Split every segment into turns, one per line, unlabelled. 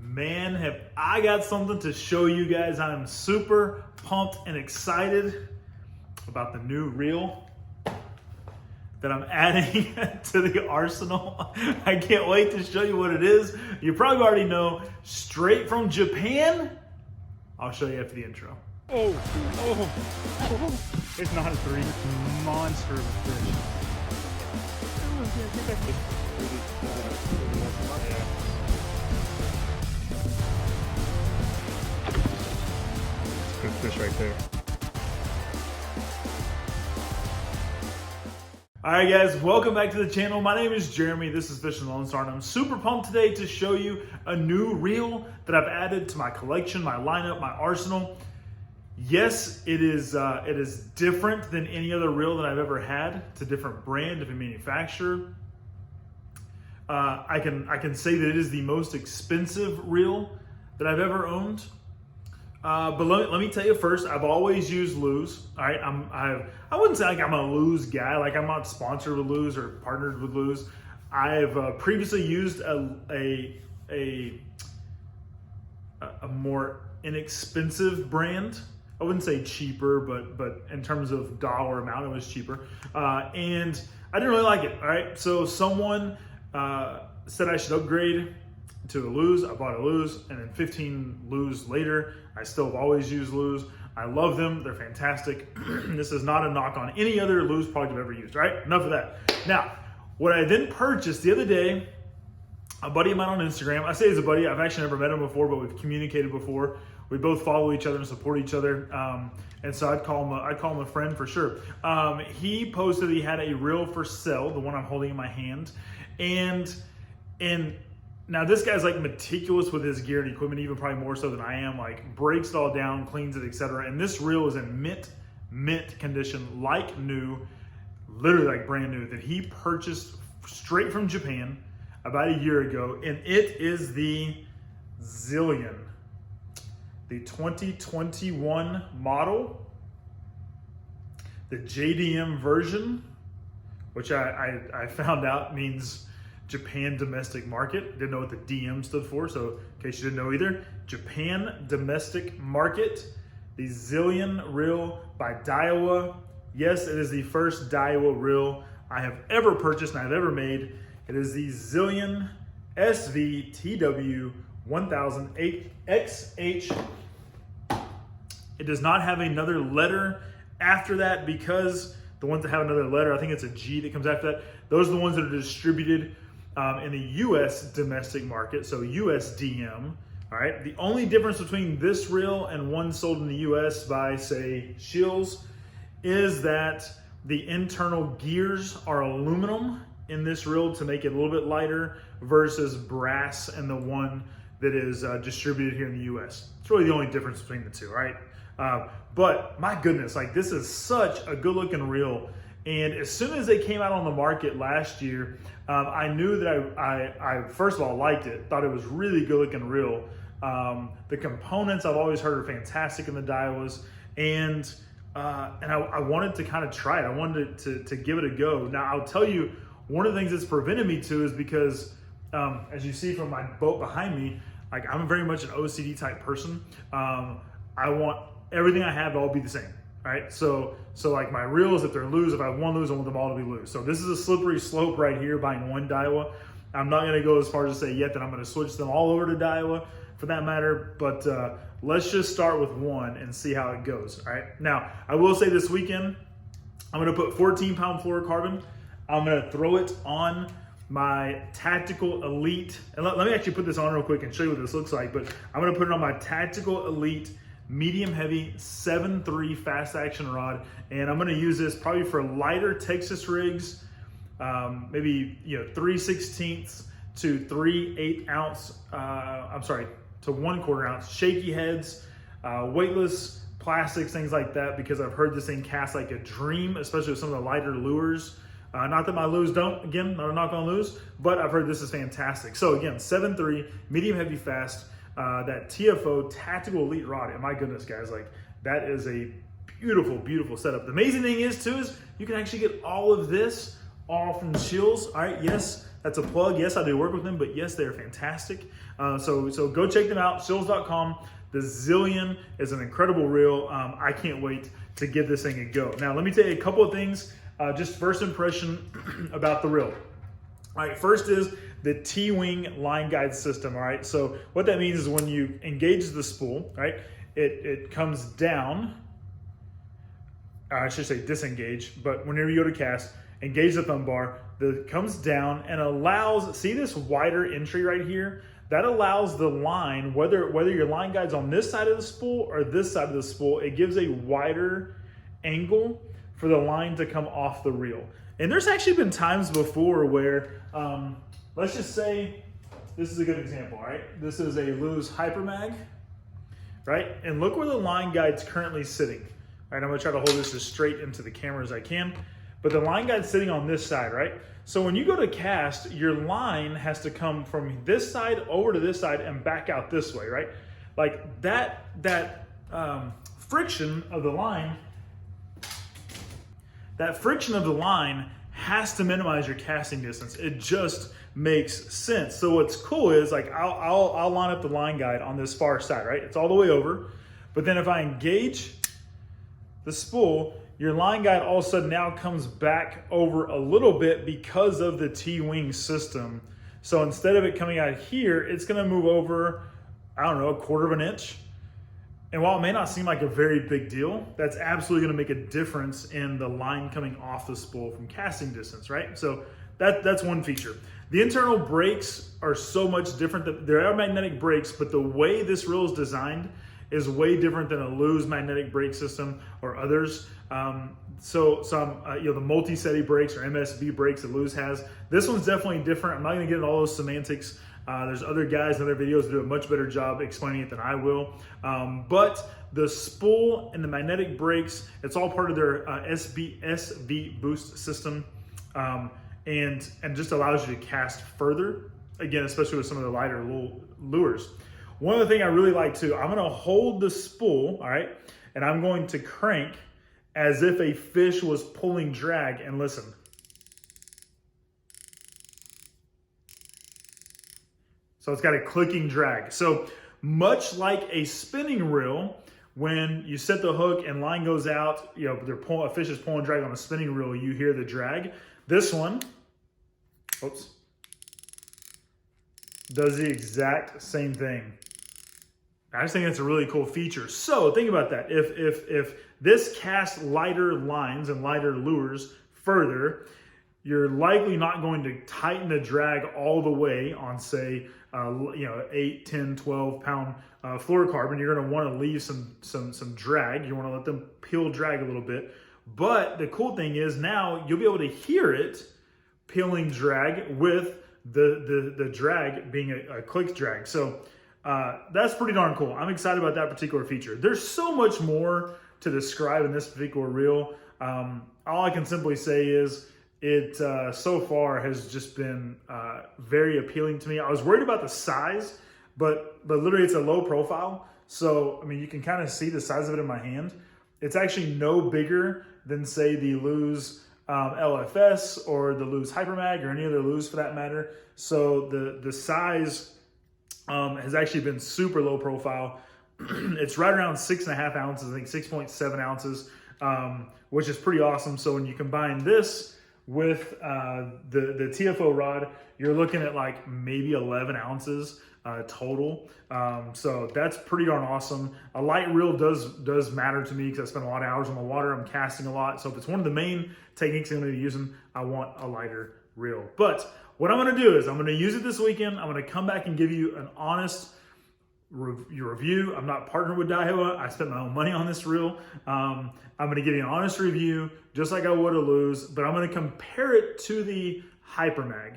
Man, have I got something to show you guys. I'm super pumped and excited about the new reel that I'm adding to the arsenal. I can't wait to show you what it is. You probably already know, straight from Japan. I'll show you after the intro.
Oh, it's not a 3, it's a monster of a fish. Good fish right there.
All right, guys, welcome back to the channel. My name is Jeremy. This is Fishing Lone Star, and I'm super pumped today to show you a new reel that I've added to my collection, my lineup, my arsenal. Yes, it is different than any other reel that I've ever had. It's a different brand, different manufacturer. I can say that it is the most expensive reel that I've ever owned. But let me tell you first, I've always used Lew's. All right, I wouldn't say like I'm a Lew's guy, like I'm not sponsored with Lew's or partnered with Lew's. I've previously used a more inexpensive brand. I wouldn't say cheaper, but in terms of dollar amount, it was cheaper. And I didn't really like it. All right, so someone said I should upgrade to a Lew's. I bought a Lew's, and then 15 Lew's later, I still have always used Lew's. I love them. They're fantastic. This is not a knock on any other Lew's product I've ever used, right? Enough of that. Now, what I then purchased the other day, a buddy of mine on Instagram, I say he's a buddy, I've actually never met him before, but we've communicated before. We both follow each other and support each other. And so I'd call him a friend for sure. He posted he had a reel for sale, the one I'm holding in my hand. And now this guy's like meticulous with his gear and equipment, even probably more so than I am, like breaks it all down, cleans it, etc. And this reel is in mint condition, like new, literally like brand new, that he purchased straight from Japan about a year ago. And it is the Zillion, the 2021 model, the JDM version, which I found out means Japan Domestic Market. Didn't know what the DM stood for, so in case you didn't know either, Japan Domestic Market, the Zillion reel by Daiwa. Yes, it is the first Daiwa reel I have ever purchased and I've ever made. It is the Zillion SV TW 1008XH. It does not have another letter after that, because the ones that have another letter, I think it's a G that comes after that, those are the ones that are distributed in the US domestic market, so USDM. All right. The only difference between this reel and one sold in the US by, say, Scheels, is that the internal gears are aluminum in this reel to make it a little bit lighter versus brass in the one that is distributed here in the US. It's really the only difference between the two, right? But my goodness, like this is such a good looking reel. And as soon as they came out on the market last year, I knew that I first of all liked it, thought it was really good looking reel. The components I've always heard are fantastic in the Daiwas, and I wanted to kind of try it. I wanted to give it a go. Now I'll tell you, one of the things that's prevented me to is because, as you see from my boat behind me, like I'm very much an OCD type person. I want everything I have to all be the same. Right, so like my reels, if they're Lew's, if I have one Lew's, I want them all to be Lew's. So this is a slippery slope right here buying one Daiwa. I'm not gonna go as far as to say yet that I'm gonna switch them all over to Daiwa for that matter, but let's just start with one and see how it goes. All right, now I will say this weekend, I'm gonna put 14-pound fluorocarbon. I'm gonna throw it on my Tactical Elite, and let me actually put this on real quick and show you what this looks like, but I'm gonna put it on my Tactical Elite medium heavy 7.3 fast action rod, and I'm going to use this probably for lighter Texas rigs, maybe 3/16 to 3/8 ounce, to 1/4 ounce shaky heads, weightless plastics, things like that, because I've heard this thing casts like a dream, especially with some of the lighter lures. Not that my Lew's don't, again, not a knock on Lew's, but I've heard this is fantastic. So again, 7.3 medium heavy fast. That TFO Tactical Elite rod, and my goodness, guys, like that is a beautiful, beautiful setup. The amazing thing is too, is you can actually get all of this all from Scheels. All right, yes, That's a plug. Yes, I do work with them, but yes, they're fantastic. So go check them out, Scheels.com. The Zillion is an incredible reel. I can't wait to give this thing a go. Now, let me tell you a couple of things, just first impression about the reel. All right, first is the T-wing line guide system, all right? So what that means is when you engage the spool, right, it comes down, I should say disengage, but whenever you go to cast, engage the thumb bar, it comes down and allows, see this wider entry right here? That allows the line, whether your line guide's on this side of the spool or this side of the spool, it gives a wider angle for the line to come off the reel. And there's actually been times before where, let's just say, this is a good example, all right? This is a Lew's Hypermag, right? And look where the line guide's currently sitting. All right, I'm gonna try to hold this as straight into the camera as I can. But the line guide's sitting on this side, right? So when you go to cast, your line has to come from this side over to this side and back out this way, right? Like that friction of the line, has to minimize your casting distance. It just makes sense. So what's cool is like I'll line up the line guide on this far side, right? It's all the way over. But then if I engage the spool, your line guide all of a sudden now comes back over a little bit because of the T-wing system. So instead of it coming out here, it's gonna move over, I don't know, 1/4 of an inch. And while it may not seem like a very big deal, that's absolutely gonna make a difference in the line coming off the spool from casting distance, right? So that's one feature. The internal brakes are so much different. There are magnetic brakes, but the way this reel is designed is way different than a Lew's magnetic brake system or others. So some, the multi-SETI brakes or MSB brakes that Lew's has. This one's definitely different. I'm not gonna get into all those semantics. There's other guys in other videos that do a much better job explaining it than I will. But the spool and the magnetic brakes, it's all part of their SV boost system. And just allows you to cast further, again, especially with some of the lighter lures. One other thing I really like too, I'm gonna hold the spool, all right, and I'm going to crank as if a fish was pulling drag, and listen. So it's got a clicking drag. So much like a spinning reel, when you set the hook and line goes out, a fish is pulling drag on a spinning reel, you hear the drag. This one, oops, does the exact same thing. I just think that's a really cool feature. So think about that. If this casts lighter lines and lighter lures further, you're likely not going to tighten the drag all the way on, say, 8, 10, 12 pound fluorocarbon. You're going to want to leave some drag. You want to let them peel drag a little bit. But the cool thing is now you'll be able to hear it peeling drag with the drag being a click drag. So that's pretty darn cool. I'm excited about that particular feature. There's so much more to describe in this particular reel. All I can simply say is it so far has just been very appealing to me. I was worried about the size, but literally it's a low profile. So, I mean, you can kind of see the size of it in my hand. It's actually no bigger than, say, the Lew's LFS or the Lew's Hypermag or any other Lew's for that matter. So the size has actually been super low profile. It's right around 6.5 ounces, I think 6.7 ounces, which is pretty awesome. So when you combine this with the TFO rod, you're looking at like maybe 11 ounces total. So that's pretty darn awesome. A light reel does matter to me because I spend a lot of hours on the water. I'm casting a lot. So if it's one of the main techniques I'm going to be using, I want a lighter reel. But what I'm going to do is I'm going to use it this weekend. I'm going to come back and give you an honest review. I'm not partnered with Daiwa. I spent my own money on this reel. I'm going to give you an honest review, just like I would a Lew's, but I'm going to compare it to the Hypermag,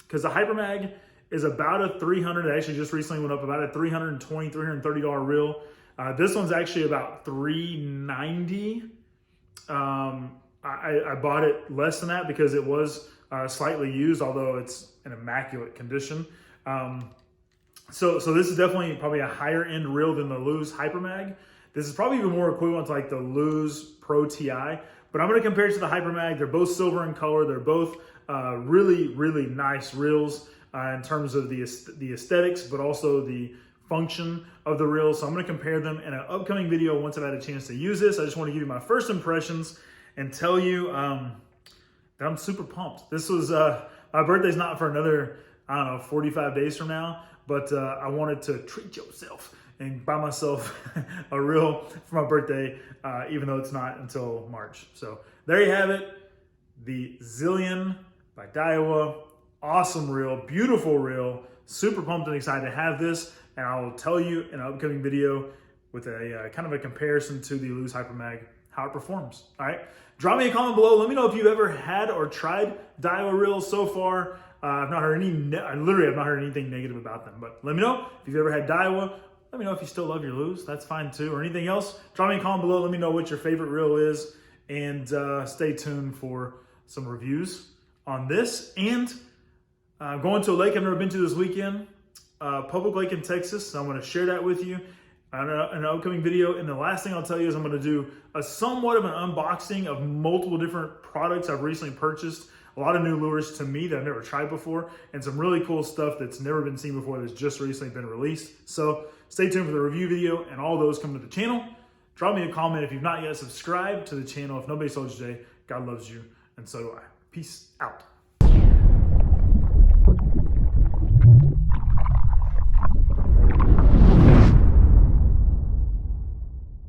because the Hypermag is about a $300. It actually just recently went up about a $320, $330 reel. This one's actually about $390. I bought it less than that because it was slightly used, although it's in immaculate condition. So this is definitely probably a higher end reel than the Lew's Hypermag. This is probably even more equivalent to like the Lew's Pro TI, but I'm going to compare it to the Hypermag. They're both silver in color. They're both Really nice reels in terms of the aesthetics, but also the function of the reels. So I'm going to compare them in an upcoming video once I've had a chance to use this. I just want to give you my first impressions and tell you that I'm super pumped. This was, my birthday's not for another, I don't know, 45 days from now, but I wanted to treat yourself and buy myself a reel for my birthday, even though it's not until March. So there you have it. The Zillion by Daiwa. Awesome reel, beautiful reel. Super pumped and excited to have this. And I will tell you in an upcoming video with a kind of a comparison to the Lose Hypermag, how it performs. All right. Drop me a comment below. Let me know if you've ever had or tried Daiwa reels so far. I've not heard I literally have not heard anything negative about them, but let me know if you've ever had Daiwa. Let me know if you still love your Lose. That's fine too. Or anything else. Drop me a comment below. Let me know what your favorite reel is. And stay tuned for some reviews on this. And going to a lake I've never been to this weekend. Public lake in Texas. So I'm going to share that with you in an upcoming video. And the last thing I'll tell you is I'm going to do a somewhat of an unboxing of multiple different products I've recently purchased. A lot of new lures to me that I've never tried before, and some really cool stuff that's never been seen before that's just recently been released. So stay tuned for the review video and all those coming to the channel. Drop me a comment if you've not yet subscribed to the channel. If nobody told you today, God loves you, and so do I. Peace out.